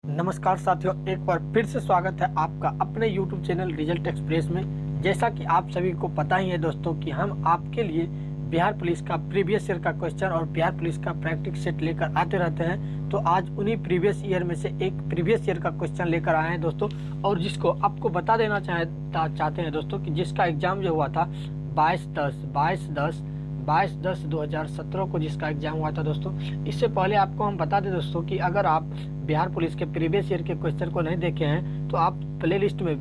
नमस्कार साथियों, एक बार फिर से स्वागत है आपका अपने YouTube चैनल रिजल्ट एक्सप्रेस में। जैसा कि आप सभी को पता ही है दोस्तों कि हम आपके लिए बिहार पुलिस का प्रीवियस ईयर का क्वेश्चन और बिहार पुलिस का प्रैक्टिस सेट लेकर आते रहते हैं। तो आज उन्हीं प्रीवियस ईयर में से एक प्रीवियस ईयर का क्वेश्चन लेकर आए हैं दोस्तों, और जिसको आपको बता देना चाहते हैं दोस्तों कि जिसका एग्जाम जो हुआ था 22/10/2017 को जिसका एग्जाम हुआ था दोस्तों। इससे पहले आपको हम बता दें दोस्तों कि अगर आप बिहार पुलिस के प्रीवियस ईयर के क्वेश्चन को नहीं देखे हैं तो आप प्लेलिस्ट में,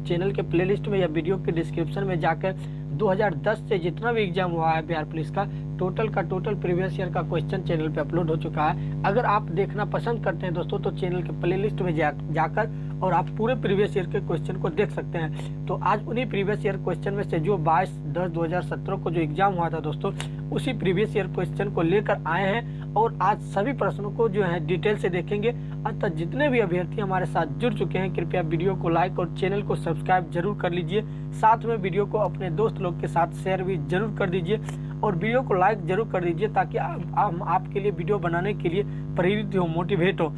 चैनल के प्लेलिस्ट में या वीडियो के डिस्क्रिप्शन में जाकर 2010 से जितना भी एग्जाम हुआ है बिहार पुलिस का टोटल प्रीवियस ईयर का क्वेश्चन चैनल पे अपलोड हो चुका है। अगर आप देखना पसंद करते हैं दोस्तों तो चैनल के प्लेलिस्ट में जाकर और आप पूरे प्रीवियस ईयर के क्वेश्चन को देख सकते हैं। तो आज उन्हीं प्रीवियस ईयर क्वेश्चन में से जो 22/10/2017 को जो एग्जाम हुआ था दोस्तों, उसी प्रीवियस ईयर क्वेश्चन को लेकर आए हैं और आज सभी प्रश्नों को जो है डिटेल से देखेंगे। अतः जितने भी अभ्यर्थी हमारे साथ जुड़ चुके हैं कृपया वीडियो को लाइक और चैनल को सब्सक्राइब जरूर कर लीजिए। साथ में वीडियो को अपने दोस्त लोग के साथ शेयर भी जरूर कर दीजिए और वीडियो को लाइक जरूर कर दीजिए ताकि हम आपके लिए वीडियो बनाने के लिए प्रेरित हो, मोटिवेट हो।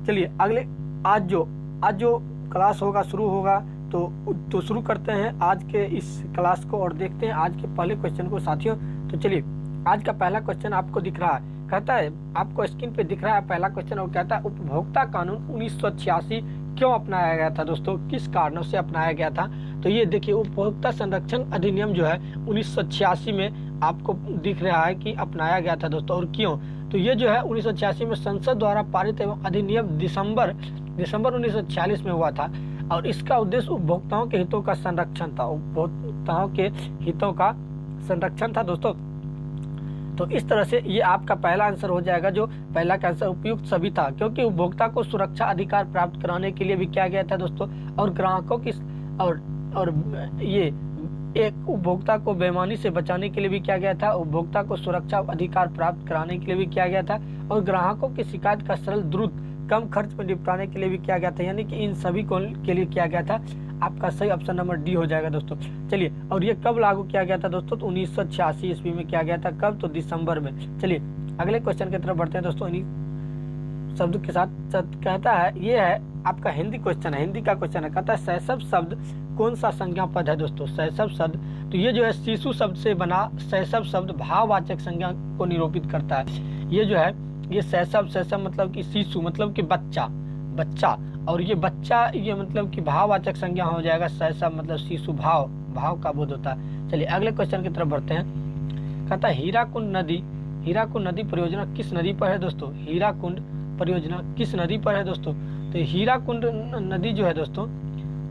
चलिए आज जो क्लास होगा शुरू होगा तो शुरू करते हैं आज के इस क्लास को और देखते हैं आज के पहले क्वेश्चन को साथियों। तो चलिए आज का पहला क्वेश्चन आपको दिख रहा है, कहता है, आपको स्क्रीन पे दिख रहा है पहला क्वेश्चन और कहता है उपभोक्ता कानून 1986 क्यों अपनाया गया था दोस्तों, किस कारणों से अपनाया गया था। तो ये देखिए उपभोक्ता संरक्षण अधिनियम जो है 1986 में आपको दिख रहा है कि अपनाया गया था दोस्तों, और क्यों। तो ये जो है 1986 में संसद द्वारा पारित एवं अधिनियम दिसंबर 1946 में हुआ था और इसका उद्देश्य उपभोक्ताओं के हितों का संरक्षण था, उपभोक्ताओं के हितों का संरक्षण था दोस्तों। तो इस तरह से ये आपका पहला आंसर हो जाएगा, जो पहला का आंसर उपयुक्त सभी था, क्योंकि उपभोक्ता को सुरक्षा अधिकार प्राप्त कराने के लिए भी किया गया था दोस्तों, और ग्राहकों की और ये एक उपभोक्ता को बेईमानी से बचाने के लिए भी किया गया था, उपभोक्ता को सुरक्षा अधिकार प्राप्त कराने के लिए भी किया गया था, और ग्राहकों की शिकायत का सरल, द्रुत, कम खर्च में निपटाने के लिए भी किया गया था। यानी कि इन सभी को के लिए किया गया था। आपका सही ऑप्शन नंबर डी हो जाएगा दोस्तों। चलिए, और ये कब लागू किया गया था दोस्तों, तो 1986 ईस्वी में किया गया था। कब, तो दिसंबर में। चलिए अगले क्वेश्चन की तरफ बढ़ते हैं दोस्तों। इन्हीं शब्द के साथ कहता है, ये है आपका हिंदी क्वेश्चन है, हिंदी का क्वेश्चन है। कहता है शैशव शब्द कौन सा संज्ञा पद है दोस्तों, शैशव शब्द। तो ये जो है शिशु शब्द से बना शैशव शब्द भाववाचक संज्ञा को निरूपित करता है। ये जो है ये शैशव मतलब कि शिशु मतलब कि बच्चा, और ये बच्चा ये मतलब कि भाववाचक संज्ञा हो जाएगा। शैशव मतलब शिशु, भाव का बोध होता है। चलिए अगले क्वेश्चन की तरफ बढ़ते हैं। कहता है हीराकुंड नदी परियोजना किस नदी पर है दोस्तों, हीराकुंड परियोजना किस नदी पर है दोस्तों। तो हीराकुंड नदी जो है दोस्तों,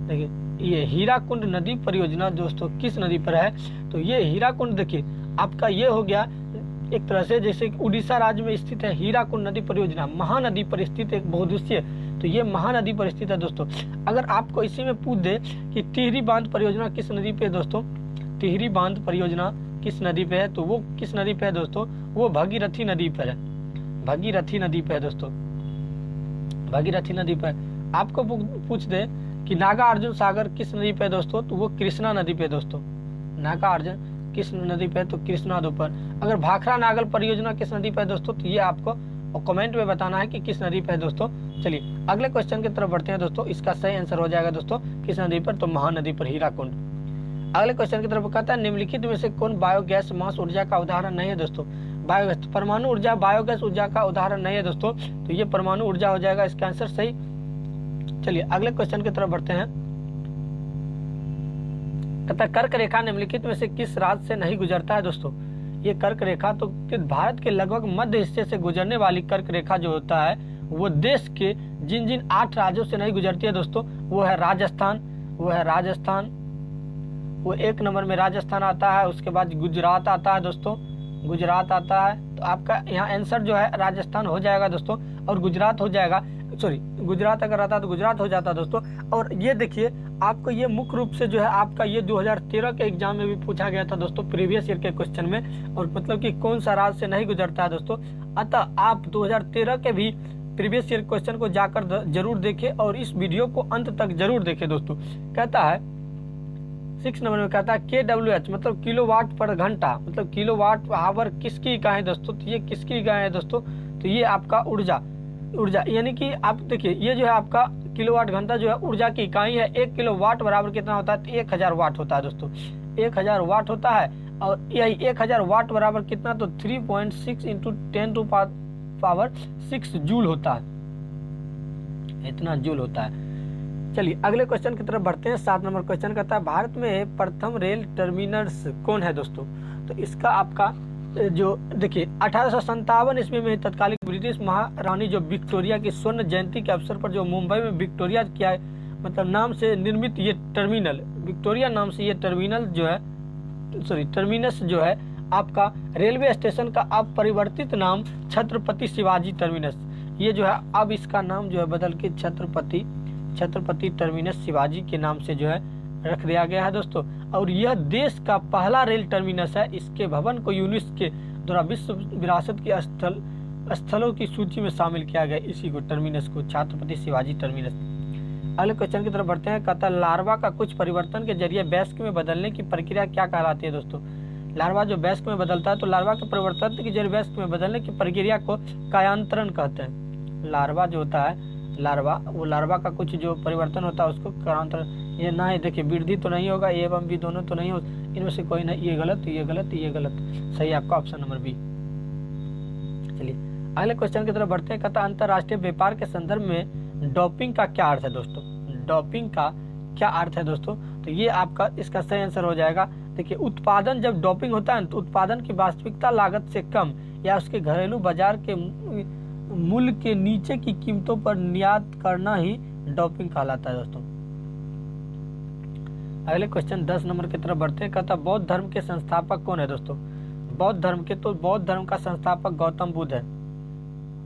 देखिए ये हीराकुंड नदी परियोजना दोस्तों किस नदी पर है। तो ये हीराकुंड देखिए आपका ये हो गया एक तरह से जैसे उड़ीसा राज्य में स्थित है हीराकुंड नदी परियोजना, महानदी पर स्थित एक बहुउद्देशीय, तो ये महानदी पर स्थित है दोस्तों। अगर आपको इसी में पूछ दे कि टिहरी बांध परियोजना किस नदी पे है दोस्तों, टिहरी बांध परियोजना किस नदी पे है, तो वो किस नदी पे है दोस्तों, वो भागीरथी नदी पर है, भागीरथी नदी पे है दोस्तों, भागीरथी नदी पर। आपको पूछ दे कि नागार्जुन सागर किस नदी पे है दोस्तों, तो वो कृष्णा नदी पे दोस्तों, नागार्जुन किस नदी पे, तो कृष्णा नदी पर। अगर भाखड़ा नागल परियोजना किस नदी पे है दोस्तों, तो ये आपको कमेंट में बताना है कि किस नदी पे है दोस्तों। चलिए अगले क्वेश्चन की तरफ बढ़ते हैं दोस्तों। इसका सही आंसर हो जाएगा दोस्तों किस नदी पर, तो महानदी पर, हीराकुंड। अगले क्वेश्चन की तरफ कहता है निम्नलिखित में से कौन बायोगैस मास ऊर्जा का उदाहरण नहीं है दोस्तों, बायोगैस परमाणु ऊर्जा बायोगैस ऊर्जा का उदाहरण नहीं है दोस्तों, तो ये परमाणु ऊर्जा हो जाएगा इसका आंसर सही। चलिए अगले क्वेश्चन की तरफ बढ़ते हैं। कहता है कर्क रेखा निम्नलिखित में से किस राज्य से नहीं गुजरता है दोस्तों। ये कर्क रेखा तो भारत के लगभग मध्य हिस्से से गुजरने वाली कर्क रेखा जो होता है वो देश के जिन 8 राज्यों से नहीं गुजरती है दोस्तों, वो है राजस्थान, वो 1 नंबर में राजस्थान आता है। उसके बाद गुजरात आता है दोस्तों, गुजरात आता है। तो आपका यहाँ आंसर जो है राजस्थान हो जाएगा दोस्तों, और गुजरात हो जाएगा, सॉरी गुजरात अगर आता तो गुजरात हो जाता दोस्तों। और ये देखिए आपको ये मुख्य रूप से जो है आपका ये 2013 के एग्जाम में भी पूछा गया था दोस्तों, प्रीवियस ईयर के क्वेश्चन में, और मतलब कि कौन सा राज्य से नहीं गुजरता है दोस्तों। अतः आप 2013 के भी प्रीवियस ईयर क्वेश्चन को जाकर जरूर देखें और इस वीडियो को अंत तक जरूर देखें दोस्तों। कहता है 6 नंबर में कहता है KWH मतलब किलोवाट पर घंटा, मतलब किलोवाट आवर किसकी इकाई है दोस्तों, तो ये किसकी इकाई है दोस्तों, तो ये आपका ऊर्जा ऊर्जा, यानी कि आप देखिए ये जो है आपका किलोवाट घंटा जो है ऊर्जा की इकाई है। 1 किलोवाट बराबर कितना होता है? तो 1000 वाट होता है दोस्तों, 1000 वाट होता है। और यही 1000 वाट बराबर कितना? तो 3.6 इंटू 10⁻6 जूल होता है, इतना जूल होता है। चलिए अगले क्वेश्चन की तरफ बढ़ते हैं। 7 नंबर क्वेश्चन कहता है भारत में प्रथम रेल टर्मिनस कौन है दोस्तों? तो इसका आपका जो देखिए 1857 ईस्वी में तत्कालीन ब्रिटिश महारानी जो विक्टोरिया की स्वर्ण जयंती के अवसर पर जो मुंबई में विक्टोरिया क्या मतलब नाम से निर्मित ये टर्मिनल, विक्टोरिया नाम से ये टर्मिनल जो है टर्मिनस जो है आपका रेलवे स्टेशन का अब परिवर्तित नाम छत्रपति शिवाजी टर्मिनस, ये जो है अब इसका नाम जो है बदल के छत्रपति टर्मिनस शिवाजी के नाम से जो है रख दिया गया है दोस्तों। और यह देश का पहला रेल टर्मिनस है। इसके भवन को यूनेस्को के द्वारा विश्व विरासत के स्थलों की सूची में शामिल किया गया, इसी को टर्मिनस को छत्रपति शिवाजी टर्मिनस। अगले क्वेश्चन की तरफ बढ़ते हैं। कहता है लार्वा का कुछ परिवर्तन के जरिए वयस्क में बदलने की प्रक्रिया क्या कहलाती है दोस्तों? लार्वा जो वयस्क में बदलता है तो लार्वा के परिवर्तन के जरिए वयस्क में बदलने की प्रक्रिया को कायांतरण कहते हैं। लार्वा जो होता है वो लार्वा का कुछ जो परिवर्तन होता है उसको कायांतरण, ये ना ही देखिए वृद्धि तो नहीं होगा, ए एवं बी दोनों तो नहीं हो, इनमें से कोई नहीं, ये गलत ये गलत ये गलत, सही आपका ऑप्शन नंबर बी। चलिए अगले क्वेश्चन की तरफ बढ़ते हैं। कहता अंतर्राष्ट्रीय व्यापार के संदर्भ में डोपिंग का क्या अर्थ है दोस्तों? डोपिंग का क्या अर्थ है दोस्तों? तो ये आपका इसका सही आंसर हो जाएगा। देखिए उत्पादन, जब डोपिंग होता है तो उत्पादन की वास्तविकता लागत से कम या उसके घरेलू बाजार के मूल्य के नीचे की कीमतों पर निर्यात करना ही डोपिंग कहलाता है दोस्तों। अगले क्वेश्चन 10 नंबर की तरफ बढ़ते हैं। कहता बौद्ध धर्म के संस्थापक कौन है दोस्तों? बौद्ध धर्म का संस्थापक गौतम बुद्ध है।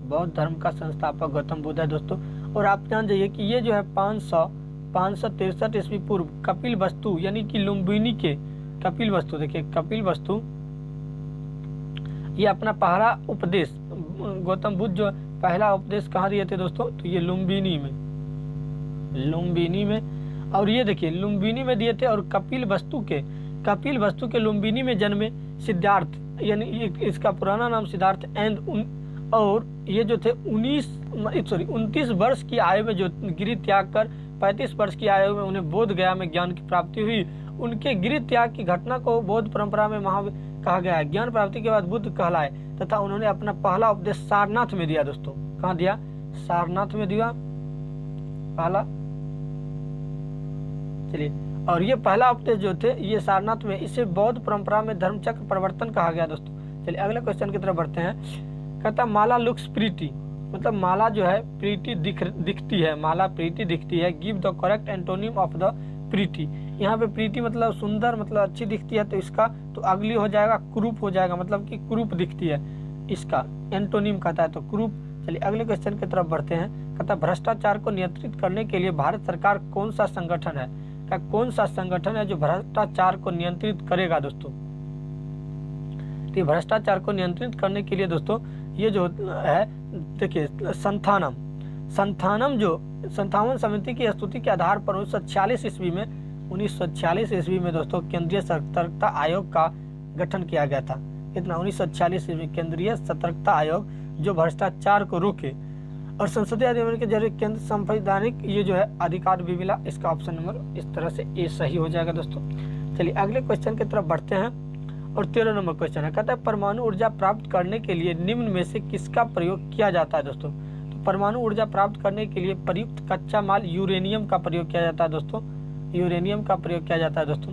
बौद्ध धर्म का संस्थापक गौतम बुद्ध है दोस्तों। और आप जान जाइए कि ये जो है 563 ईस्वी पूर्व कपिल वस्तु यानी कि लुम्बिनी के कपिल वस्तु, देखिए कपिल वस्तु ये अपना पहला उपदेश, गौतम बुद्ध जो पहला उपदेश कहाँ दिए थे दोस्तों? तो ये लुम्बिनी में। और ये देखिए लुम्बिनी में दिए थे। और कपिल वस्तु के लुम्बिनी में जन्मे सिद्धार्थ, यानी इसका पुराना नाम सिद्धार्थ और ये जो थे 29 वर्ष की आयु में जो गिरि त्याग कर 35 वर्ष की आयु में उन्हें बोध गया में ज्ञान की प्राप्ति हुई। उनके गिरि त्याग की घटना को बौद्ध परंपरा में महावीर कहा गया है। ज्ञान प्राप्ति के बाद बुद्ध कहलाए तथा उन्होंने अपना पहला उपदेश सारनाथ में दिया दोस्तों। कहाँ दिया? सारनाथ में दिया पहला। चलिए और ये पहला उपदेश जो थे ये सारनाथ में, इसे बौद्ध परंपरा में धर्मचक्र परिवर्तन कहा गया दोस्तों। चलिए अगले क्वेश्चन की तरफ बढ़ते हैं। कहता माला लुक्स प्रीटी, मतलब माला जो है प्रीटी दिखती है, माला प्रीटी दिखती है। Give the correct antonym of the pretty. यहाँ पे प्रीटी मतलब सुंदर, मतलब अच्छी दिखती है, तो इसका तो अगली हो जाएगा कुरूप हो जाएगा, मतलब कि कुरूप दिखती है, इसका एंटोनिम कहता है तो कुरूप। चलिए अगले क्वेश्चन की तरफ बढ़ते हैं। कहता भ्रष्टाचार को नियंत्रित करने के लिए भारत सरकार कौन सा संगठन है? क्या कौन सा संगठन है जो भ्रष्टाचार को नियंत्रित करेगा दोस्तों? तो भ्रष्टाचार को नियंत्रित करने के लिए दोस्तों ये जो है देखिए संथावन समिति की स्तुति के आधार पर 1946 ईस्वी में दोस्तों केंद्रीय सतर्कता आयोग का गठन किया गया था। कितना? 1946 ईस्वी में केंद्रीय सतर्कता आयोग जो भ्रष्टाचार को रोके और संसदीय अधिनियम के जरिए केंद्र संवैधानिक ये जो है अधिकार भी मिला। इसका ऑप्शन नंबर इस तरह से ए सही हो जाएगा दोस्तों। चलिए अगले क्वेश्चन की तरफ बढ़ते हैं और 13 नंबर क्वेश्चन है। कहता है परमाणु ऊर्जा प्राप्त करने के लिए निम्न में से किसका प्रयोग किया जाता है दोस्तों? तो परमाणु ऊर्जा प्राप्त करने के लिए प्रयुक्त कच्चा माल यूरेनियम का प्रयोग किया जाता है दोस्तों। यूरेनियम का प्रयोग किया जाता है दोस्तों।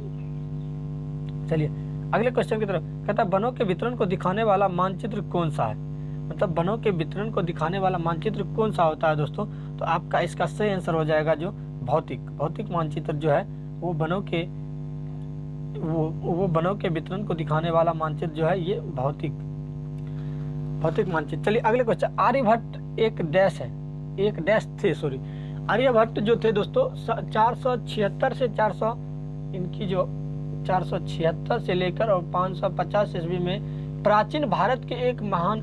चलिए अगले क्वेश्चन की तरफ। कहता है वनों के वितरण को दिखाने वाला मानचित्र कौन सा है? मतलब वनों के वितरण को दिखाने वाला मानचित्र कौन सा होता है दोस्तों? तो आपका इसका सही आंसर हो जाएगा जो भौतिक मानचित्र जो है वो वनों के वितरण को दिखाने वाला मानचित्र जो है ये भौतिक मानचित्र। चलिए अगले क्वेश्चन। आर्यभट्ट एक डैश थे आर्यभट्ट जो थे दोस्तों 476 से 476 से लेकर और 550 ईस्वी में प्राचीन भारत के एक महान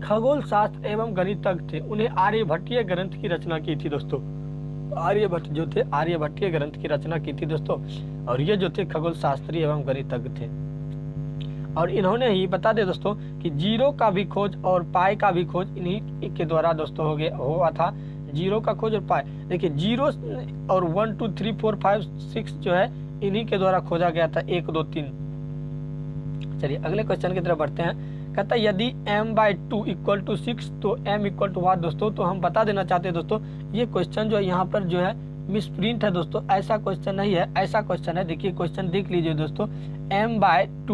खगोल शास्त्र एवं गणितज्ञ थे। उन्हें आर्यभट्टीय ग्रंथ की रचना की थी दोस्तों। आर्यभट्ट जो थे आर्यभट्टीय ग्रंथ की रचना की थी दोस्तों। और ये जो थे खगोल शास्त्री एवं गणितज्ञ थे। और इन्होंने ही बता दे दोस्तों कि जीरो का भी खोज और पाई का भी खोज इन्हीं के द्वारा दोस्तों हुआ था। जीरो का खोज और पाई, देखिए जीरो और 1 2 3 4 5 6 जो है इन्हीं के द्वारा खोजा गया था, 1 2 3। चलिए अगले क्वेश्चन की तरफ बढ़ते हैं। कहता है यदि m/2 = 6 तो m = what दोस्तों। तो हम बता देना चाहते हैं दोस्तों, ये क्वेश्चन जो है यहाँ पर जो है मिसप्रिंट है दोस्तों, ऐसा क्वेश्चन नहीं है, ऐसा क्वेश्चन है। देखिए क्वेश्चन देख लीजिए दोस्तों, m/2 -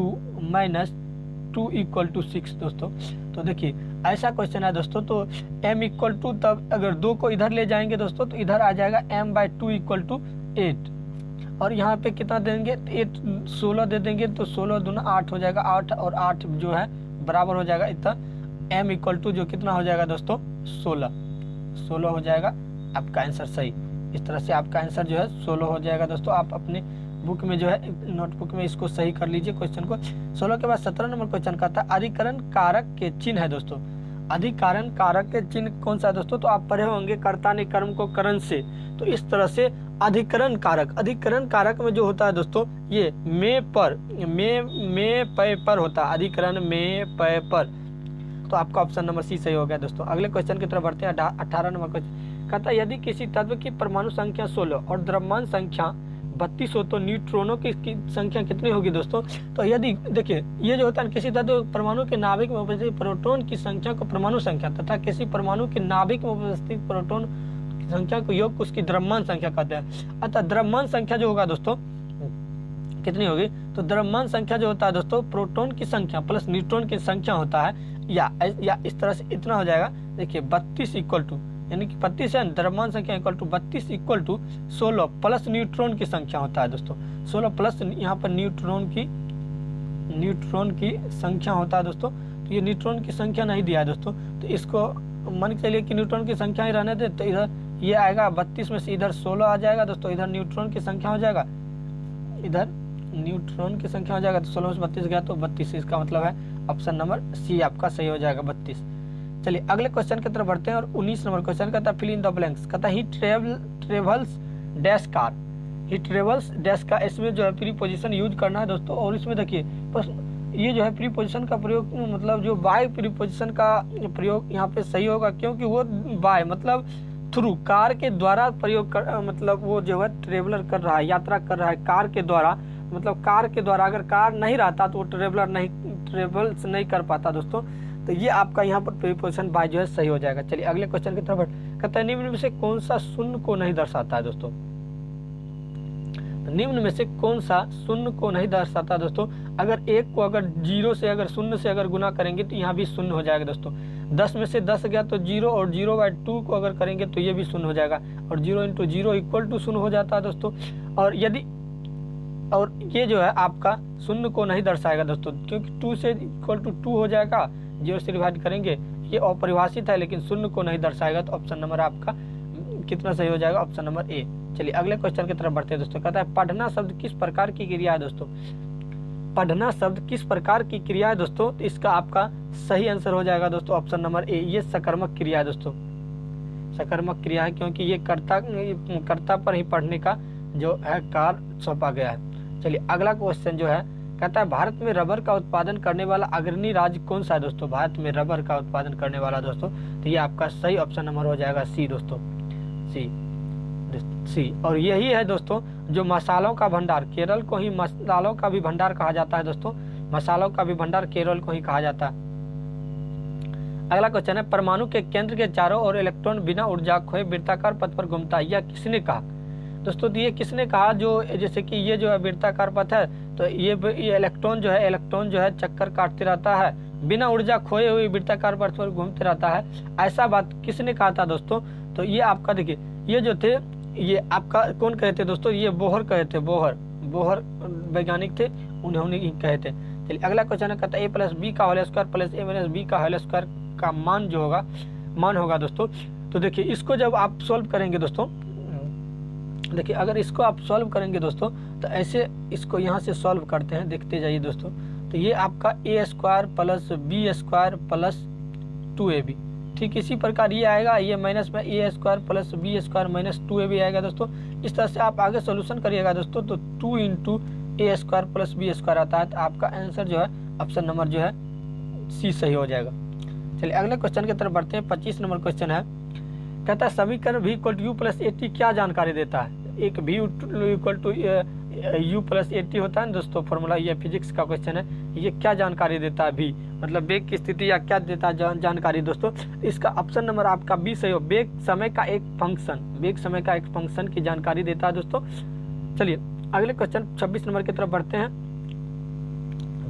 2 = 6 दोस्तों। तो देखिए ऐसा क्वेश्चन है दोस्तों। तो m = तब अगर 2 को इधर ले जाएंगे दोस्तों तो इधर आ जाएगा m/2 = 8, और यहाँ पे कितना देंगे 8 16 दे देंगे तो 16 दूना 8 हो जाएगा, 8 और 8 जो है बराबर हो जाएगा इतना m = जो कितना हो जाएगा दोस्तों 16 हो जाएगा आपका आंसर सही। इस तरह से आपका आंसर जो है 16 हो जाएगा दोस्तों। आप अपने बुक में जो है नोटबुक में इसको सही कर लीजिए क्वेश्चन को। 16 के बाद 17 नंबर क्वेश्चन का था अधिकरण कारक के चिन्ह है दोस्तों। अधिकरण कारक के चिन्ह कौन सा है दोस्तों। तो आप पढ़े होंगे कर्ता ने कर्म को करण से, तो इस तरह से अधिकरण कारक में जो होता है दोस्तों ये में पर होता है, अधिकरण में पर। तो आपका ऑप्शन नंबर सी सही हो गया दोस्तों। अगले क्वेश्चन की तरफ बढ़ते हैं। 18 नंबर क्वेश्चन कहता है यदि किसी तत्व की परमाणु संख्या 16 और द्रव्यमान संख्या 32 हो तो न्यूट्रॉनों की संख्या कितनी होगी दोस्तों। तो यदि देखिए ये जो होता है किसी तत्व परमाणु के नाभिक में उपस्थित प्रोटॉन की संख्या को परमाणु संख्या तथा किसी परमाणु के नाभिक में उपस्थित प्रोटॉन की संख्या को योग उसकी द्रव्यमान संख्या कहते हैं। अतः द्रव्यमान संख्या जो होगा दोस्तों कितनी होगी। तो द्रव्यमान संख्या जो होता है दोस्तों प्रोटॉन की संख्या प्लस न्यूट्रॉन की संख्या होता है, या इस तरह से इतना हो जाएगा। देखिए 32 = यानी कि 32 है द्रव्यमान संख्या = 32 = 16 प्लस न्यूट्रॉन की संख्या होता है दोस्तों। 16 प्लस यहाँ पर न्यूट्रॉन की संख्या होता है दोस्तों। तो ये न्यूट्रॉन की संख्या नहीं दिया है दोस्तों, तो इसको मान के चलिए कि न्यूट्रॉन की संख्या ही रहने दे। तो इधर ये आएगा 32 में से इधर 16 आ जाएगा दोस्तों, इधर न्यूट्रॉन की संख्या हो जाएगा, इधर न्यूट्रॉन की संख्या हो जाएगा। तो 16 में से 32 गया तो 32, इसका मतलब है ऑप्शन नंबर सी आपका सही हो जाएगा 32। चलिए अगले क्वेश्चन की तरफ बढ़ते हैं। और 19 नंबर क्वेश्चन कहता है फिल इन द ब्लैंक्स। कहता है ही ट्रेवल्स डैश कार, ही ट्रेवल्स डैश कार। इसमें जो है प्रीपोजिशन यूज करना है दोस्तों। और इसमें देखिए बस ये जो है प्रीपोजिशन का प्रयोग मतलब जो बाय प्रीपोजिशन का प्रयोग यहाँ पे सही होगा, क्योंकि वो बाय मतलब थ्रू कार के द्वारा प्रयोग कर मतलब वो जो है ट्रेवलर कर रहा है, यात्रा कर रहा है कार के द्वारा, मतलब कार के द्वारा। अगर कार नहीं रहता तो वो ट्रेवल्स नहीं कर पाता दोस्तों। तो ये आपका यहाँ पर प्रीपोजिशन बाय जो है सही हो जाएगा। चलिए अगले क्वेश्चन की तरफ कहता है निम्न में से कौन सा शून्य को नहीं दर्शाता है दोस्तों। निम्न में से कौन सा शून्य को नहीं दर्शाता दोस्तों। अगर एक को अगर 0 से अगर शून्य से अगर गुना करेंगे तो यहाँ भी शून्य हो जाएगा दोस्तों। 10 में से 10 गया तो 0, और 0/2 को अगर करेंगे तो ये भी शून्य हो जाएगा, और 0 × 0 = शून्य हो जाता है दोस्तों। और ये जो है आपका शून्य को नहीं दर्शाएगा दोस्तों, क्योंकि 2 से = 2 हो जाएगा, 0 से डिवाइड करेंगे। ये अपरिभाषित है लेकिन शून्य को नहीं दर्शाएगा। तो ऑप्शन नंबर आपका कितना सही हो जाएगा, ऑप्शन नंबर ए। चलिए अगले क्वेश्चन की तरफ बढ़ते हैं दोस्तों। कहता है पढ़ना शब्द किस प्रकार की क्रिया है दोस्तों। पढ़ना शब्द किस प्रकार की क्रिया है दोस्तों। तो इसका आपका सही आंसर हो जाएगा दोस्तों ऑप्शन नंबर ए। ये सकर्मक क्रिया है दोस्तों, सकर्मक क्रिया है, क्योंकि ये कर्ता पर ही पढ़ने का जो है कार्य सौंपा गया है। चलिए अगला क्वेश्चन जो है कहता है भारत में रबर का उत्पादन करने वाला अग्रणी राज्य कौन सा है दोस्तों। भारत में रबर का उत्पादन करने वाला दोस्तों, तो ये आपका सही ऑप्शन नंबर हो जाएगा सी दोस्तों, सी। और यही है दोस्तों जो मसालों का भंडार, केरल को ही मसालों का भी भंडार कहा जाता है दोस्तों। मसालों का भी भंडार केरल को ही कहा जाता है। अगला क्वेश्चन है परमाणु के केंद्र के चारों ओर इलेक्ट्रॉन बिना ऊर्जा खोए वृत्ताकार पथ पर घूमता है, यह किसने कहा दोस्तों। तो ये किसने कहा, जो जैसे कि ये जो है वृत्ताकार पथ है, तो ये इलेक्ट्रॉन जो है चक्कर काटते रहता है, बिना ऊर्जा खोए हुए वृत्ताकार पथ पर घूमते रहता है। ऐसा बात किसने कहा था दोस्तों। तो ये आपका देखिए ये जो थे ये आपका कौन कहे थे दोस्तों, ये बोहर कहे थे, बोहर वैज्ञानिक थे, उन्होंने ही कहे थे। चलिए अगला क्वेश्चन है कहता है a+b का होल स्क्वायर प्लस a-b का होल स्क्वायर का मान होगा दोस्तों। तो देखिए इसको जब आप सॉल्व करेंगे दोस्तों, देखिए अगर इसको आप सॉल्व करेंगे दोस्तों तो ऐसे इसको यहाँ से सॉल्व करते हैं, देखते जाइए दोस्तों। तो ये आपका a² + b² + 2ab, ठीक इसी प्रकार ये आएगा, ये माइनस में a² + b² - 2ab आएगा दोस्तों। इस तरह से आप आगे सोल्यूशन करिएगा दोस्तों, तो 2 × a² + b² आता है। तो आपका आंसर जो है ऑप्शन नंबर जो है सी सही हो जाएगा। चलिए अगले क्वेश्चन की तरफ बढ़ते हैं। 25 नंबर क्वेश्चन है, कहता है समीकरण v equal to u plus a t क्या जानकारी देता है। एक v equal to u plus a t होता है ना दोस्तों फॉर्मूला, ये फिजिक्स का क्वेश्चन है। ये क्या जानकारी देता है, v मतलब वेग की स्थिति या क्या देता है जानकारी दोस्तों। इसका ऑप्शन नंबर आपका बी सही हो, वेग समय का एक फंक्शन, वेग समय का एक फंक्शन की जानकारी देता है दोस्तों। चलिए अगले क्वेश्चन 26 नंबर की तरफ बढ़ते हैं।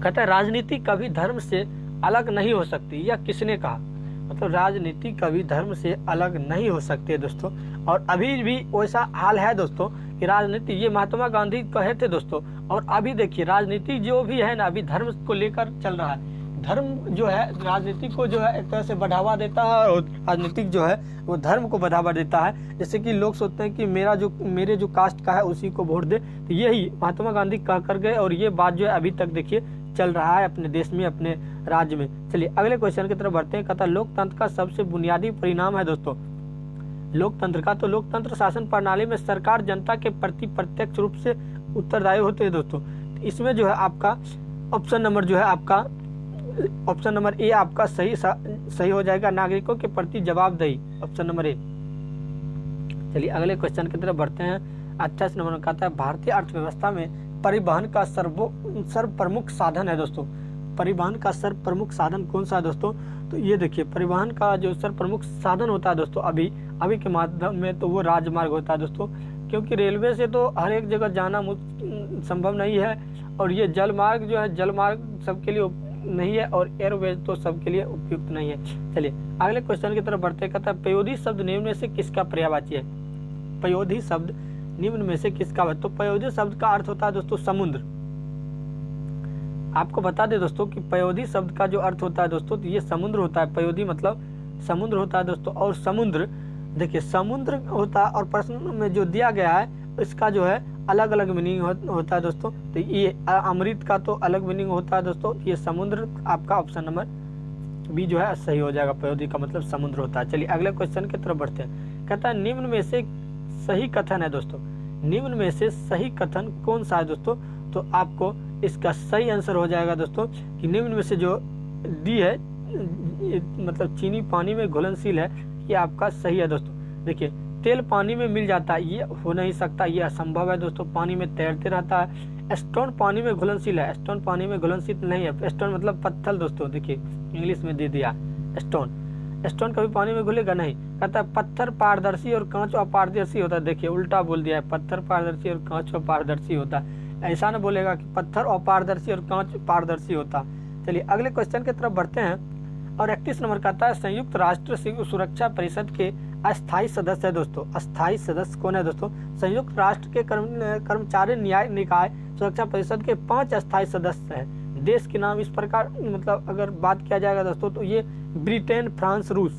कहता है राजनीति कभी धर्म से अलग नहीं हो सकती, यह किसने कहा। मतलब राजनीति कभी धर्म से अलग नहीं हो सकती है दोस्तों, और अभी भी वैसा हाल है दोस्तों कि राजनीति, ये महात्मा गांधी कहे थे दोस्तों। और अभी देखिए राजनीति जो भी है ना, अभी धर्म को लेकर चल रहा है। धर्म जो है राजनीति को जो है एक तरह से बढ़ावा देता है, और राजनीतिक जो है वो धर्म को बढ़ावा देता है। जैसे कि लोग सोचते हैं कि मेरे जो कास्ट का है उसी को वोट दे, तो यही महात्मा गांधी कह कर गए, और ये बात जो है अभी तक देखिए चल रहा है अपने देश में, अपने राज्य में। चलिए अगले क्वेश्चन की तरफ बढ़ते हैं। कहता लोकतंत्र का सबसे बुनियादी परिणाम है दोस्तों लोकतंत्र का, तो लोकतंत्र शासन प्रणाली में सरकार जनता के प्रति प्रत्यक्ष रूप से उत्तरदायी होते हैं दोस्तों। इसमें जो है आपका ऑप्शन नंबर जो है आपका ऑप्शन नंबर ए आपका सही हो जाएगा, नागरिकों के प्रति जवाबदेही, ऑप्शन नंबर ए। चलिए अगले क्वेश्चन की तरफ बढ़ते हैं। 28 नंबर में कहता है भारतीय अर्थव्यवस्था में परिवहन का सर्वप्रमुख साधन है दोस्तों। परिवहन का सर्वप्रमुख साधन कौन सा है दोस्तों, तो ये देखिए परिवहन का जो सर्वप्रमुख साधन होता है दोस्तों अभी के माध्यम में, तो वो राजमार्ग होता है दोस्तों। क्योंकि रेलवे से तो हर एक जगह जाना संभव नहीं है, और ये जलमार्ग जो है जलमार्ग सबके लिए नहीं है, और एयरवेज तो सबके लिए उपयुक्त नहीं है। चलिए अगले क्वेश्चन की तरफ बढ़ते। कहता है पयोधी शब्द निम्न में से किसका पर्यायवाची है। पयोधी शब्द निम्न में से किसका है, तो पयोधी शब्द का अर्थ होता है दोस्तों समुद्र। आपको बता दें दोस्तों कि पयोधी शब्द का जो अर्थ होता है दोस्तों, तो ये समुद्र होता है। पयोधी मतलब समुद्र होता है दोस्तों। और समुद्र देखिए समुद्र होता है, और प्रश्न में जो दिया गया है इसका जो है अलग अलग मीनिंग होता है दोस्तों। तो ये अमृत का तो अलग मीनिंग होता है दोस्तों। ये समुद्र आपका ऑप्शन नंबर बी जो है सही हो जाएगा, पयोधी का मतलब समुद्र होता है। चलिए अगले क्वेश्चन की तरफ बढ़ते हैं। कहता है निम्न में से सही कथन है दोस्तों, निम्न में से सही कथन कौन सा है दोस्तों, तो आपको इसका सही आंसर हो जाएगा दोस्तों कि निम्न में से जो डी है मतलब चीनी पानी में घुलनशील है, ये आपका सही है दोस्तों। देखिए तेल पानी में मिल जाता है, ये हो नहीं सकता, ये असंभव है दोस्तों, पानी में तैरते रहता है। स्टोन पानी में घुलनशील है, स्टोन पानी में घुलनशील नहीं है। स्टोन मतलब पत्थर दोस्तों, देखिए इंग्लिश में दे दिया स्टोन, स्टोन कभी पानी में घुलेगा नहीं। कहता है पत्थर पारदर्शी और कांच अपारदर्शी होता है। देखिए उल्टा बोल दिया है, पत्थर पारदर्शी और कांच अपारदर्शी होता है। ऐसा ना बोलेगा कि पत्थर अपारदर्शी और कांच पारदर्शी होता। चलिए अगले क्वेश्चन की तरफ बढ़ते हैं। और 31 नंबर कहता है संयुक्त राष्ट्र सुरक्षा परिषद के अस्थायी सदस्य है दोस्तों। अस्थायी सदस्य कौन है दोस्तों, संयुक्त राष्ट्र के कर्मचारी न्याय निकाय सुरक्षा परिषद के 5 अस्थायी सदस्य हैं। देश के नाम इस प्रकार मतलब अगर बात किया जाएगा दोस्तों, तो ये ब्रिटेन, फ्रांस, रूस,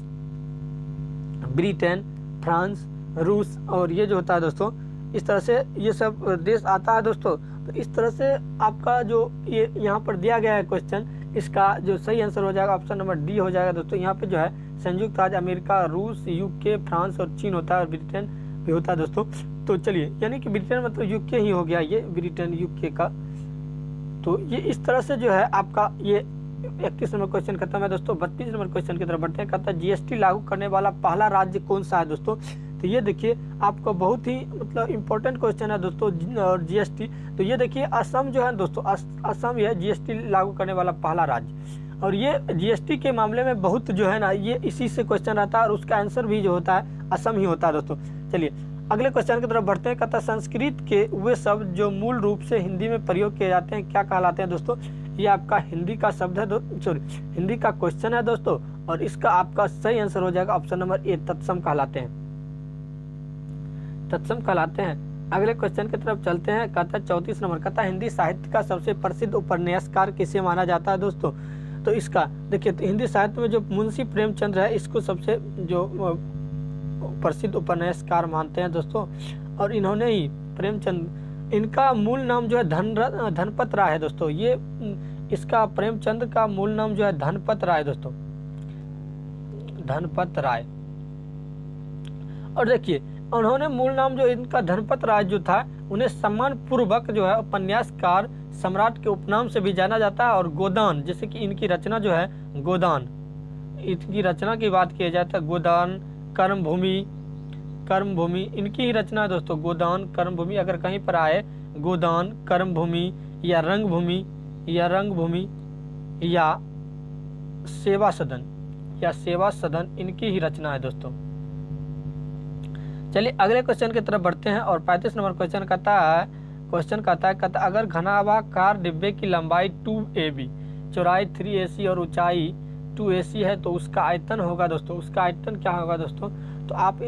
ब्रिटेन, फ्रांस, रूस, और ये जो होता है दोस्तों इस तरह से ये सब देश आता है दोस्तों। तो इस तरह से आपका जो ये यहाँ पर दिया गया है क्वेश्चन, इसका जो सही आंसर हो जाएगा ऑप्शन नंबर डी हो जाएगा दोस्तों। यहाँ पे जो है संयुक्त राज्य अमेरिका, रूस, यूके, फ्रांस और चीन होता है, और ब्रिटेन भी होता है दोस्तों। तो चलिए यानी कि ब्रिटेन मतलब यूके ही हो गया, ये ब्रिटेन यूके का। तो ये इस तरह से जो है आपका ये 31 नंबर क्वेश्चन खत्म है दोस्तों। 32 नंबर क्वेश्चन की तरफ बढ़ते हैं। कहता है जीएसटी लागू करने वाला पहला राज्य कौन सा है दोस्तों, तो ये देखिए आपको बहुत ही मतलब इम्पोर्टेंट क्वेश्चन है दोस्तों। और जीएसटी, तो ये देखिए असम जो है दोस्तों, असम ये जीएसटी लागू करने वाला पहला राज्य। और ये जीएसटी के मामले में बहुत जो है ना, ये इसी से क्वेश्चन रहता है, और उसका आंसर भी जो होता है असम ही होता है दोस्तों। चलिए अगले क्वेश्चन की तरफ बढ़ते हैं। कहता है संस्कृत के वे शब्द जो मूल रूप से हिंदी में प्रयोग किए जाते हैं क्या कहलाते हैं दोस्तों, ये आपका हिंदी का शब्द है हिंदी का क्वेश्चन है दोस्तों। और इसका आपका सही आंसर हो जाएगा ऑप्शन नंबर ए, तत्सम कहलाते हैं, तत्सम कहलाते हैं। अगले क्वेश्चन की तरफ चलते हैं। कहता है 34 नंबर, कहता है हिंदी साहित्य का सबसे प्रसिद्ध उपन्यासकार किसे माना जाता है दोस्तों, तो इसका देखिए तो हिंदी साहित्य में जो मुंशी प्रेमचंद्र है, इसको सबसे जो प्रसिद्ध उपन्यासकार मानते हैं दोस्तों। और इन्होंने ही प्रेमचंद, इनका मूल नाम जो है धनपत राय है दोस्तों। ये इसका प्रेमचंद्र का मूल नाम जो है धनपत राय दोस्तों, धनपत राय। और देखिए उन्होंने मूल नाम जो इनका धनपत राय जो था, उन्हें सम्मान पूर्वक जो है उपन्यासकार सम्राट के उपनाम से भी जाना जाता है, और गोदान, जैसे कि इनकी रचना जो है गोदान, इनकी रचना की बात की जाए तो गोदान, कर्मभूमि, कर्मभूमि इनकी ही रचना है दोस्तों। गोदान, कर्मभूमि अगर कहीं पर आए गोदान, कर्मभूमि या रंगभूमि या रंगभूमि या सेवा सदन या सेवा सदन, इनकी ही रचना है दोस्तों। चलिए अगले क्वेश्चन की तरफ बढ़ते हैं, और 35 नंबर क्वेश्चन कहता है अगर घनाभाकार डिब्बे की लंबाई 2ab, चौड़ाई 3ac और ऊंचाई 2ac है तो उसका आयतन होगा दोस्तों। उसका आयतन क्या होगा दोस्तों? तो आप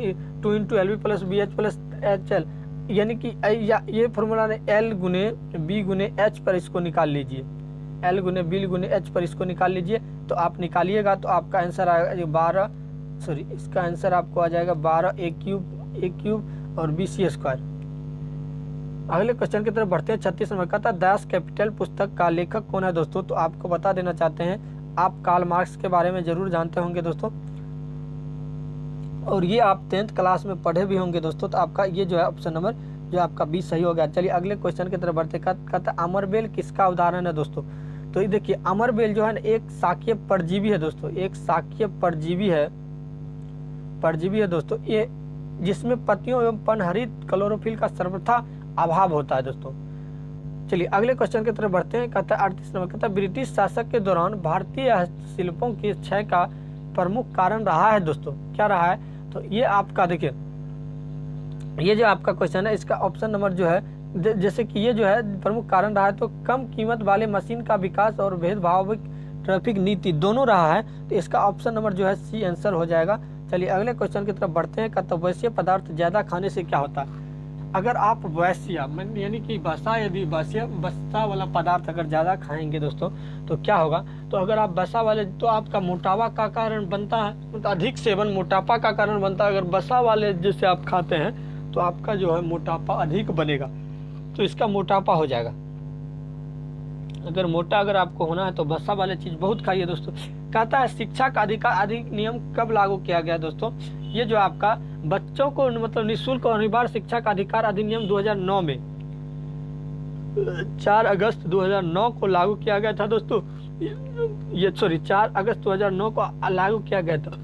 2 × LV + BH + HL, यानी कि ये फॉर्मूला ने L × B × H पर इसको निकाल लीजिए, L × B × H पर इसको निकाल लीजिए। तो आप निकालिएगा तो आपका आंसर आएगा 12, इसका आंसर आपको आ जाएगा 12a³ और BC²। अगले क्वेश्चन की तरफ बढ़ते हैं। 36 नंबर का था दास कैपिटल पुस्तक का लेखक कौन है दोस्तों? तो आपको बता देना चाहते हैं, आप कार्ल मार्क्स के बारे में जरूर जानते होंगे दोस्तों, और ये आप 10th क्लास में पढ़े भी होंगे दोस्तों। तो आपका ये जो है ऑप्शन नंबर जो आपका 20 सही हो गया। चलिए अगले क्वेश्चन की तरफ बढ़ते। कहता अमरबेल किसका उदाहरण है दोस्तों? तो ये देखिए अमरबेल जो है ना एक शाकीय परजीवी है दोस्तों, एक शाकीय परजीवी है दोस्तों, ये जिसमें पत्तियों एवं पनहरित क्लोरोफिल का सर्वथा अभाव होता है दोस्तों। चलिए अगले क्वेश्चन की तरफ बढ़ते हैं। कहता है 38 नंबर, कहता है ब्रिटिश शासक के दौरान भारतीय हस्तशिल्पों के क्षय का प्रमुख कारण रहा है दोस्तों। क्या रहा है? तो ये आपका देखिए, ये जो आपका क्वेश्चन है इसका ऑप्शन नंबर जो है, जैसे कि ये जो है प्रमुख कारण रहा है तो कम कीमत वाले मशीन का विकास और भेदभाव ट्रैफिक नीति दोनों रहा है। तो इसका ऑप्शन नंबर जो है सी आंसर हो जाएगा। चलिए अगले क्वेश्चन की तरफ बढ़ते हैं। कहता वैश्य पदार्थ ज्यादा खाने से क्या होता है? अगर आप वैश्य यानी कि वसा, यदि वसा वाला पदार्थ अगर ज़्यादा खाएंगे दोस्तों तो क्या होगा? तो अगर आप वसा वाले, तो आपका मोटापा का कारण बनता है, तो अधिक सेवन मोटापा का कारण बनता है। अगर वसा वाले जैसे आप खाते हैं तो आपका जो है मोटापा अधिक बनेगा, तो इसका मोटापा हो जाएगा। अगर आपको होना है तो वसा वाले चीज़ बहुत खाइए दोस्तों। कहता है शिक्षा का अधिनियम कब लागू किया गया दोस्तों? ये जो आपका बच्चों को मतलब निःशुल्क और अनिवार्य शिक्षा का अधिकार अधिनियम 2009 में 4 अगस्त 2009 को लागू किया गया था दोस्तों। 4 अगस्त 2009 को लागू किया गया था।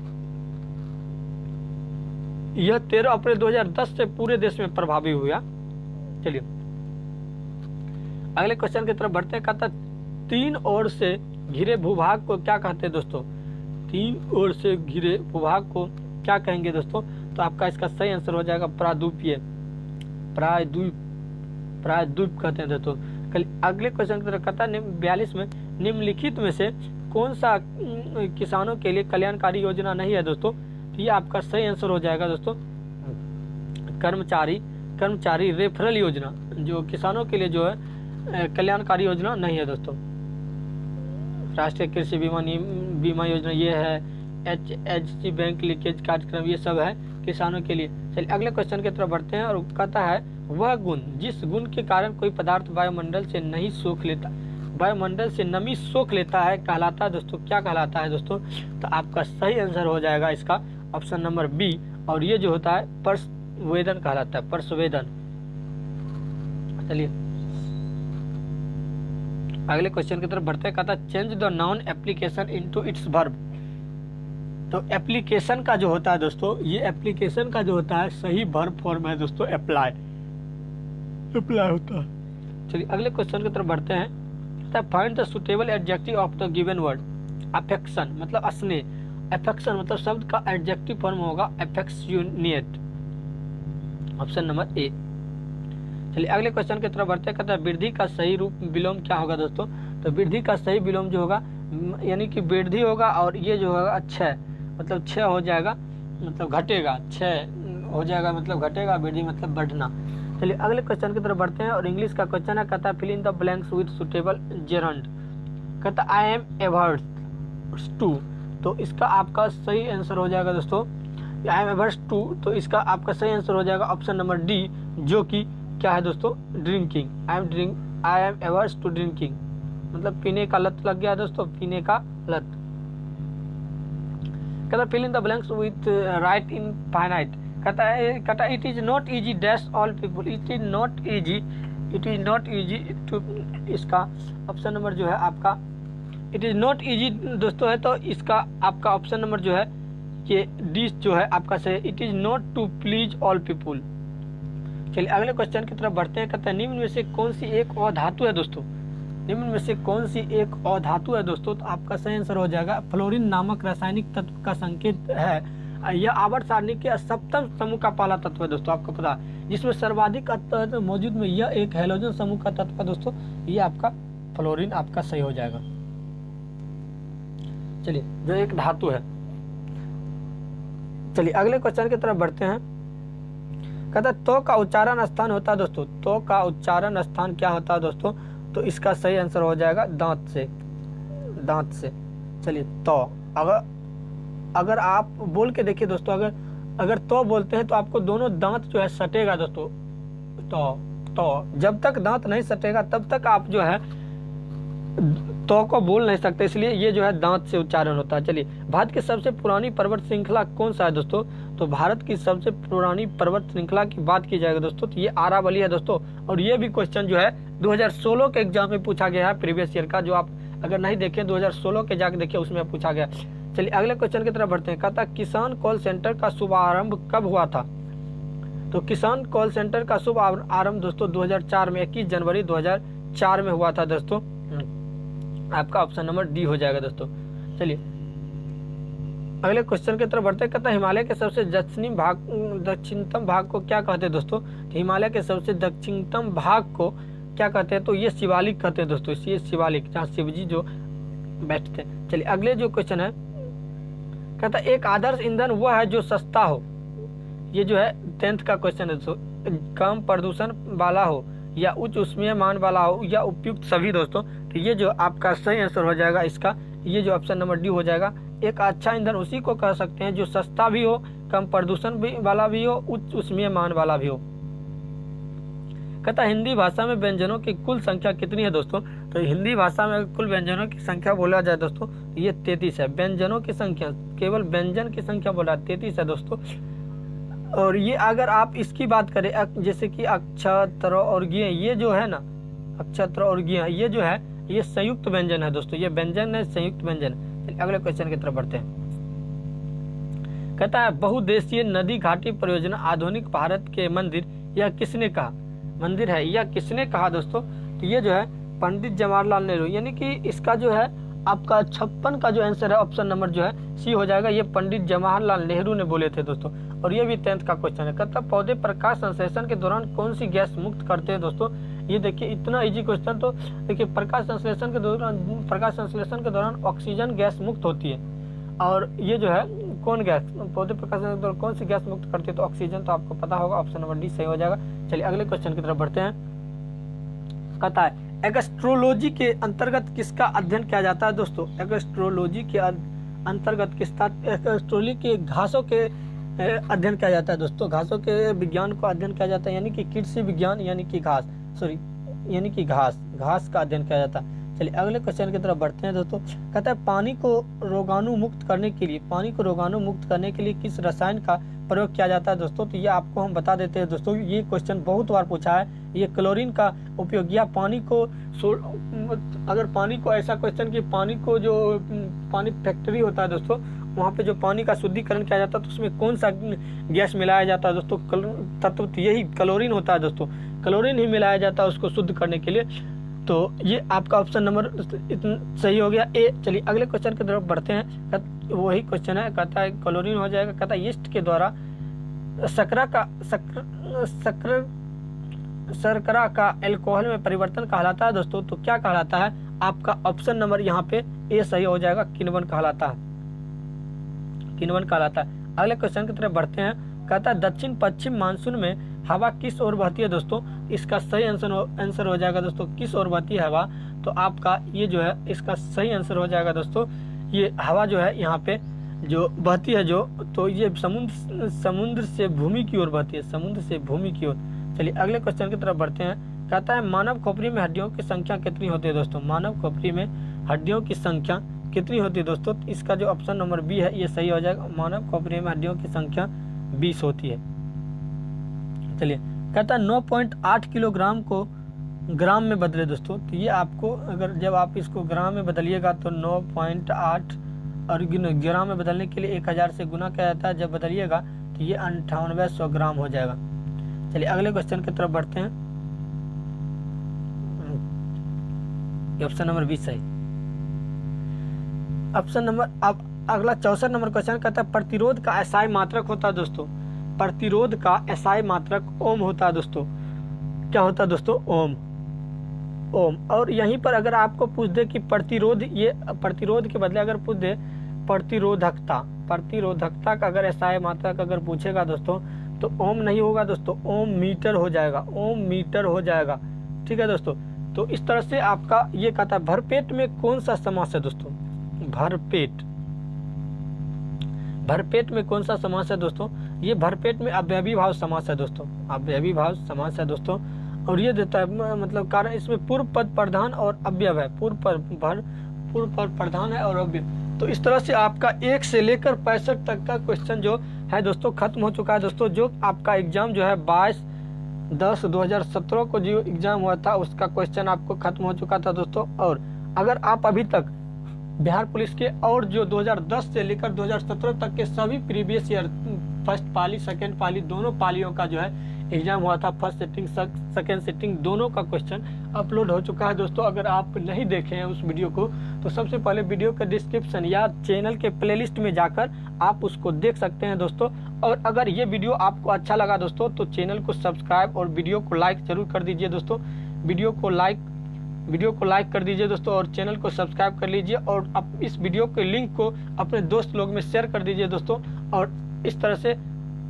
यह 13 अप्रैल 2010 से पूरे देश में प्रभावी हुआ। चलिए अगले क्वेश्चन की तरफ बढ़ते हैं। कहता 3 ओर से घिरे भूभाग को क्या कहते हैं दोस्तों? 3 ओर से घिरे भूभाग को क्या कहेंगे दोस्तों? तो आपका इसका सही आंसर हो जाएगा प्रायद्वीपीय, प्रायद्वीप कहते हैं दोस्तों। अगले क्वेश्चन की तरफ कहता है 42 में निम्नलिखित में से कौन सा किसानों के लिए कल्याणकारी योजना नहीं है दोस्तों? तो ये आपका सही आंसर हो जाएगा दोस्तों कर्मचारी रेफरल योजना, जो किसानों के लिए जो है कल्याणकारी योजना नहीं है दोस्तों। राष्ट्रीय कृषि बीमा योजना ये है, HHG बैंक लीकेज कार्यक्रम ये सब है किसानों के लिए। चलिए अगले क्वेश्चन की तरफ बढ़ते हैं, और कहता है वह गुण जिस गुण के कारण कोई पदार्थ वायुमंडल से नहीं सोख लेता, वायुमंडल से नमी सोख लेता है, कहलाता है दोस्तों। क्या कहलाता है दोस्तों? तो आपका सही आंसर हो जाएगा इसका ऑप्शन नंबर बी, और ये जो होता है परसवेदन कहलाता है, परसवेदन। चलिए अगले क्वेश्चन की तरफ बढ़ते हैं। कहता है change the noun application into its verb. तो एप्लीकेशन का जो होता है दोस्तों, ये एप्लीकेशन का जो होता है सही वर्ब फॉर्म है दोस्तों, अप्लाई होता है। चलिए अगले क्वेश्चन की तरफ बढ़ते हैं। Find the suitable adjective of the given word. Affection मतलब स्नेह, अफेक्शन मतलब शब्द का एडजेक्टिव फॉर्म होगा अफेक्शनेट, ऑप्शन नंबर ए। चलिए अगले क्वेश्चन की तरफ बढ़ते हैं। कहता है वृद्धि का सही रूप विलोम क्या होगा दोस्तों? तो वृद्धि का सही विलोम जो होगा, यानी कि वृद्धि होगा और ये जो होगा क्षय, मतलब क्षय हो जाएगा, मतलब घटेगा, क्षय हो जाएगा मतलब घटेगा, वृद्धि मतलब बढ़ना। चलिए अगले क्वेश्चन की तरफ बढ़ते हैं, और इंग्लिश का क्वेश्चन है। कहता है fill in the blanks with suitable gerund. कहता है आई एम एवर्स टू, तो इसका आपका सही आंसर हो जाएगा दोस्तों आई एम एवर्स टू, तो इसका आपका सही आंसर हो जाएगा ऑप्शन नंबर डी, जो कि क्या है दोस्तों? Drinking. I am averse to drinking, मतलब पीने का लत लग गया दोस्तों, पीने का लत। कहता fill in the blanks with right infinite. कहता है it is not easy dash all people, it is not easy it is not easy to, इसका ऑप्शन नंबर जो है आपका इट इज़ नॉट ईजी दोस्तों है, तो इसका आपका ऑप्शन नंबर जो है ये डी जो है आपका सही, it is not to please all people. चलिए अगले क्वेश्चन की तरफ बढ़ते हैं। कहते हैं निम्न में से कौन सी एक अधातु है दोस्तों, निम्न में से कौन सी एक अधातु है दोस्तों, तो आपका सही आंसर हो जाएगा फ्लोरीन नामक रासायनिक तत्व का संकेत है। यह आवर्त सारणी के सप्तम समूह का पहला तत्व है दोस्तों, आपको पता है, जिसमें सर्वाधिक तत्व मौजूद में यह एक हैलोजन समूह का तत्व है दोस्तों, ये आपका फ्लोरीन आपका सही हो जाएगा। चलिए जो एक धातु है। चलिए अगले क्वेश्चन की तरफ बढ़ते हैं। कहता है तो का उच्चारण स्थान होता है दोस्तों, तो का उच्चारण स्थान क्या होता है दोस्तों, तो इसका सही आंसर हो जाएगा दांत से, दांत से। चलिए तो अगर आप बोल के देखिए दोस्तों, अगर तो बोलते हैं तो आपको दोनों दांत जो है सटेगा दोस्तों, तो जब तक दांत नहीं सटेगा तब तक आप जो है तो को बोल नहीं सकते, इसलिए ये जो है दांत से उच्चारण होता है। चलिए भारत की सबसे पुरानी पर्वत श्रृंखला कौन सा है दोस्तों, तो भारत की सबसे पुरानी पर्वत श्रृंखला की बात की जाएगा दोस्तों तो ये अरावली है दोस्तों, और ये भी क्वेश्चन जो है 2016 के एग्जाम में पूछा गया है, प्रीवियस ईयर का, जो आप अगर नहीं देखें 2016 के जाके देखिए उसमें पूछा गया। चलिए अगले क्वेश्चन की तरफ बढ़ते हैं। कहता किसान कॉल सेंटर का शुभारंभ कब हुआ था, तो किसान कॉल सेंटर का शुभ आरंभ दोस्तों 2004 में 21 जनवरी 2004 में हुआ था दोस्तों, आपका ऑप्शन नंबर डी हो जाएगा दोस्तों। चलिए अगले क्वेश्चन की तरफ बढ़ते हैं। कहता है हिमालय के सबसे दक्षिणतम भाग को क्या कहते हैं दोस्तों, हिमालय के सबसे दक्षिणतम भाग को क्या कहते हैं, तो ये शिवालिक कहते हैं दोस्तों, ये शिवालिक, जहाँ शिव जी जो बैठते हैं। चलिए अगले जो क्वेश्चन है, कहता है एक आदर्श ईंधन वह है जो सस्ता हो, ये जो है 10th का क्वेश्चन है दोस्तों, कम प्रदूषण वाला हो या उच्च ऊष्मीय मान वाला हो या उपयुक्त सभी दोस्तों, तो ये जो आपका सही आंसर हो जाएगा इसका, ये जो ऑप्शन नंबर डी हो जाएगा। एक अच्छा ईंधन उसी को कह सकते हैं जो सस्ता भी हो, कम प्रदूषण भी वाला भी हो, उच्च ऊष्मीय मान वाला भी हो। कहता हिंदी भाषा में व्यंजनों की कुल संख्या कितनी है दोस्तों, तो हिंदी भाषा में कुल व्यंजनों की संख्या बोला जाए दोस्तों ये 33 है, व्यंजनों की संख्या, केवल व्यंजन की संख्या बोला 33 है दोस्तों। और ये अगर आप इसकी बात करें जैसे कि अक्षत्र और ज्ञ, ये जो है ना अक्षत्र और ज्ञ, ये जो है ये संयुक्त व्यंजन है दोस्तों, ये व्यंजन है संयुक्त व्यंजन। अगले क्वेश्चन की तरफ बढ़ते हैं। कहता है बहुउद्देशीय नदी घाटी परियोजना आधुनिक भारत के मंदिर यह किसने कहा, मंदिर है यह किसने कहा दोस्तों, तो ये जो है पंडित जवाहरलाल नेहरू, यानी कि इसका जो है आपका 56 का जो आंसर है ऑप्शन नंबर जो है सी हो जाएगा, ये पंडित जवाहरलाल नेहरू ने बोले थे दोस्तों। और ये भी 10th का क्वेश्चन है। कहता पौधे प्रकाश संश्लेषण के दौरान कौन सी गैस मुक्त करते हैं दोस्तों, ये देखिए इतना इजी क्वेश्चन, तो देखिए प्रकाश संश्लेषण के दौरान ऑक्सीजन गैस मुक्त होती है, और ये जो है कौन गैस, पौधे प्रकाश के दौरान कौन सी गैस मुक्त करती है, तो ऑक्सीजन, तो आपको पता होगा, ऑप्शन नंबर डी सही हो जाएगा। चलिए अगले क्वेश्चन की तरफ बढ़ते हैं। कहता है एगस्ट्रोलॉजी के अंतर्गत किसका अध्ययन किया जाता है दोस्तों, एगस्ट्रोलॉजी के अंतर्गत किसका, एगस्ट्रोलॉजी के घासों के अध्ययन किया जाता है दोस्तों, घासों के विज्ञान को अध्ययन किया जाता है, यानी कि कृषि विज्ञान, यानी कि घास का अध्ययन किया जाता है। चलिए अगले क्वेश्चन की तरफ बढ़ते हैं दोस्तों। कहता है पानी को रोगाणु मुक्त करने के लिए किस रसायन का प्रयोग किया जाता है दोस्तों, तो ये आपको हम बता देते हैं दोस्तों, ये क्वेश्चन बहुत बार पूछा है, ये क्लोरीन का उपयोग, या पानी को अगर पानी को ऐसा क्वेश्चन कि पानी को जो पानी फैक्ट्री होता है दोस्तों, वहाँ पे जो पानी का शुद्धिकरण किया जाता है तो उसमें कौन सा गैस मिलाया जाता है दोस्तों, तत्व तो यही क्लोरीन होता है दोस्तों, क्लोरीन ही मिलाया जाता है उसको शुद्ध करने के लिए, तो ये आपका ऑप्शन नंबर सही हो गया ए। चलिए अगले क्वेश्चन की तरफ बढ़ते हैं, वही क्वेश्चन है, कहता है क्लोरीन हो जाएगा। कहता है यीस्ट के द्वारा शर्करा का अल्कोहल में परिवर्तन कहलाता है दोस्तों, तो क्या कहलाता है, आपका ऑप्शन नंबर यहाँ पे ए सही हो जाएगा, किण्वन कहलाता है, किण्वन कहलाता है। अगले क्वेश्चन की तरफ बढ़ते हैं। कहता है दक्षिण पश्चिम मानसून में हवा किस ओर बहती है दोस्तों, इसका सही आंसर हो जाएगा दोस्तों किस ओर बहती है हवा, तो आपका ये जो है इसका सही आंसर हो जाएगा दोस्तों, ये हवा जो है यहाँ पे जो बहती है जो, तो ये समुद्र से भूमि की ओर बहती है, समुद्र से भूमि की ओर। चलिए अगले क्वेश्चन की तरफ बढ़ते हैं। कहता है मानव खोपड़ी में हड्डियों की संख्या कितनी होती है दोस्तों, मानव खोपड़ी में हड्डियों की संख्या कितनी होती है दोस्तों, तो इसका जो ऑप्शन नंबर बी है ये सही हो जाएगा, मानव खोपड़ी में हड्डियों की संख्या 20 होती है। चलिए कहता है 9.8 किलोग्राम को ग्राम में बदले दोस्तों, तो ये आपको अगर जब आप इसको ग्राम में बदलिएगा तो 9.8, और ग्राम में बदलने के लिए 1000 से गुना किया जाता है, जब बदलिएगा तो ये 9800 ग्राम हो जाएगा। चलिए अगले क्वेश्चन की तरफ बढ़ते हैं। ऑप्शन नंबर 20 सही। ऑप्शन नंबर अब अगला 64 नंबर क्वेश्चन कहता है प्रतिरोध का एसआई मात्रक होता है दोस्तों, प्रतिरोध का एसआई मात्रक ओम होता है दोस्तों। क्या होता है दोस्तों? ओम। ओम। और यहीं पर अगर आपको पूछ दे कि प्रतिरोध, ये प्रतिरोध के बदले अगर पूछ दे प्रतिरोधकता, प्रतिरोधकता का अगर एसआई मात्रक अगर पूछेगा दोस्तों तो ओम नहीं होगा दोस्तों, ओम मीटर हो जाएगा, ओम मीटर हो जाएगा। ठीक है दोस्तों, तो इस तरह से आपका ये कहता है भरपेट में कौन सा समास है दोस्तों? भरपेट, भरपेट में कौन सा समास है दोस्तों? ये भरपेट में अव्ययी भाव समास है दोस्तों, अव्ययी भाव समास है दोस्तों। और ये देता है मतलब कारण इसमें पूर्व पद प्रधान और अव्यय है, पूर्व पद प्रधान है और अव्यय। तो इस तरह से आपका 1 से लेकर 65 तक का क्वेश्चन जो है दोस्तों खत्म हो चुका है दोस्तों। जो आपका एग्जाम जो है 22/10/2017 को जो एग्जाम हुआ था उसका क्वेश्चन आपको खत्म हो चुका था दोस्तों। और अगर आप अभी तक बिहार पुलिस के और जो 2010 से लेकर 2017 तक के सभी प्रीवियस ईयर फर्स्ट पाली सेकंड पाली दोनों पालियों का जो है एग्जाम हुआ था, फर्स्ट सिटिंग सेकंड सिटिंग दोनों का क्वेश्चन अपलोड हो चुका है दोस्तों। अगर आप नहीं देखे हैं उस वीडियो को तो सबसे पहले वीडियो के डिस्क्रिप्शन या चैनल के प्लेलिस्ट में जाकर आप उसको देख सकते हैं दोस्तों। और अगर ये वीडियो आपको अच्छा लगा दोस्तों तो चैनल को सब्सक्राइब और वीडियो को लाइक जरूर कर दीजिए दोस्तों। वीडियो को लाइक कर दीजिए दोस्तों और चैनल को सब्सक्राइब कर लीजिए। और आप इस वीडियो के लिंक को अपने दोस्त लोग में शेयर कर दीजिए दोस्तों। और इस तरह से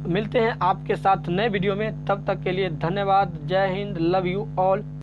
मिलते हैं आपके साथ नए वीडियो में, तब तक के लिए धन्यवाद। जय हिंद, लव यू ऑल।